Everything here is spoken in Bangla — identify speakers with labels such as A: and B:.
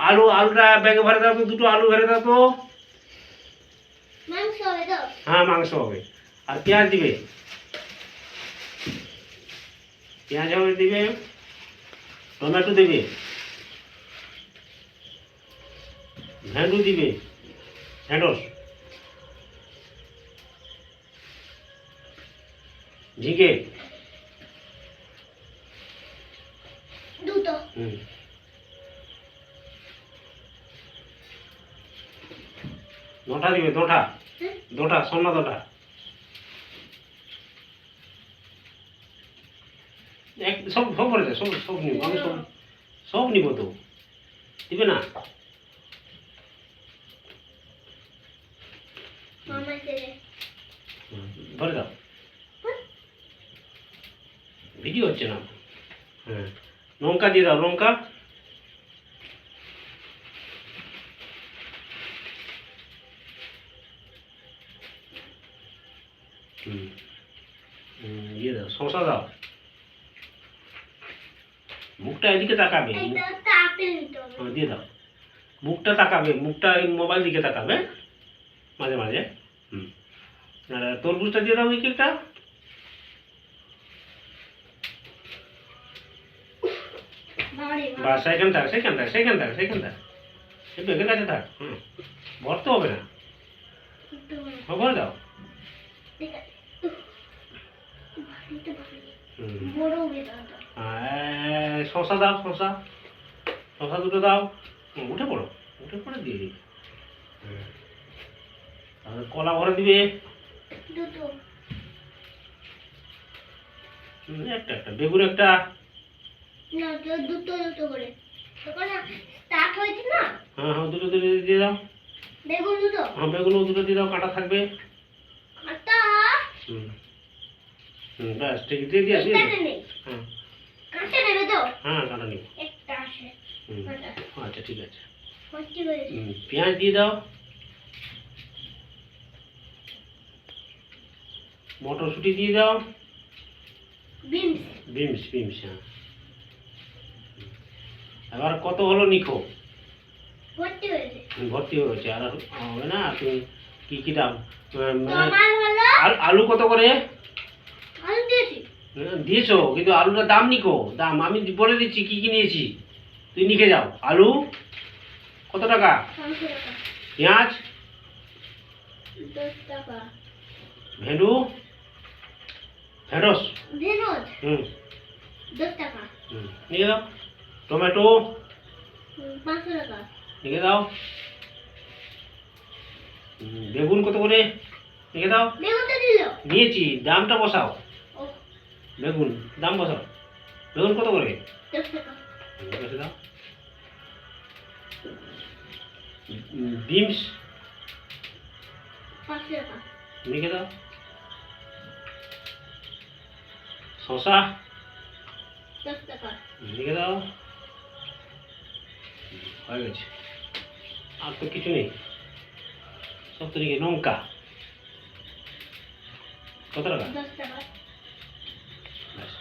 A: আলুটা ব্যাগে ভরে দাও তো, দুটো আলু ভরে দাও তো।
B: মাংস হবে তো?
A: হ্যাঁ মাংস হবে। আর পেঁয়াজ দিবে, পেঁয়াজ হবে দিবে, টমেটো দিবে, ভেন্ডি দিবে, ঢেঁড়স, ঝিঙে,
B: দুটো।
A: দোঁটা দিবে, দোঁটা, দোঁটা, সোনা দোঁটা। সব সব করে দে, সব সব নিব, আমি সব সব নিব তো, দিবে না? ধরে দাও, ভিডিও হচ্ছে না। হ্যাঁ লঙ্কা দিয়ে দাও, লঙ্কা, দিয়ে দাও, শসা দাও, মুখটা এদিকে তাকাবে, দিয়ে দাও, মুখটা তাকাবে, মুখটা মোবাইল দিকে তাকাবে মাঝে মাঝে। আর তরমুজটা দিয়ে দাও, উইকেটটা, বাস সেখান থাক, সেখান থাক, সেখান থাক, সেখান থাক, একটু এখানে কাছে থাক। ভরতে হবে না, ভরে দাও। শসা দাও, শসা, শসা দুটো দাও, উঠে পড়ো, উঠে পড়ে দিয়ে দিবে। তাহলে কলা ভরে দিবে, একটা একটা, বেগুন একটা,
B: দুটো দুটো করে স্টার্ট হয়েছে না।
A: হ্যাঁ হ্যাঁ দুটো দুটো দিয়ে দাও,
B: বেগুন দুটো,
A: হ্যাঁ বেগুনও দুটো দিয়ে দাও, কাঁটা থাকবে।
B: কাঁটা,
A: ব্যাস ঠিক দিয়ে দিয়ে দিয়ে হ্যাঁ
B: কাঁটা নেবে তো?
A: হ্যাঁ কাঁটা নিব,
B: একটা আছে।
A: আচ্ছা ঠিক আছে।
B: পেঁয়াজ
A: দিয়ে দাও, মটরশুঁটি দিয়ে দাও,
B: বিনস,
A: বিমস বিমস, হ্যাঁ। এবার কত হলো নিখো?
B: ভর্তি হয়েছে।
A: ভর্তি হয়েছে, আর হবে না? তুমি কি কি দাম?
B: আলু
A: কত করে?
B: আলু দিয়েছি।
A: দিয়েছো, কিন্তু আলুটার দাম নিকো, দাম আমি বলে দিচ্ছি কি কি নিয়েছি, তুই লিখে যাও। আলু কত টাকা?
B: 500 টাকা।
A: পেঁয়াজ
B: 10 টাকা।
A: ভেন্ডু, ঢেঁড়স,
B: 10 টাকা।
A: লিখে দাও। টমেটো
B: 500 টাকা।
A: লিখে দাও। বেগুন কত করে? লিখে দাও।
B: বেগুনটা দিল।
A: নিয়েছি, দামটা বসাও। বেগুন দাম বসাও। বেগুন কত করে?
B: 10 টাকা।
A: বসে দাও। বিমস
B: 500 টাকা।
A: লিখে দাও। শসা
B: 10 টাকা।
A: লিখে দাও। হয়ে গেছে, আর তো কিছু নেই, সব তো লিখে। লঙ্কা কত টাকা?
B: 10 টাকা।
A: ব্যাস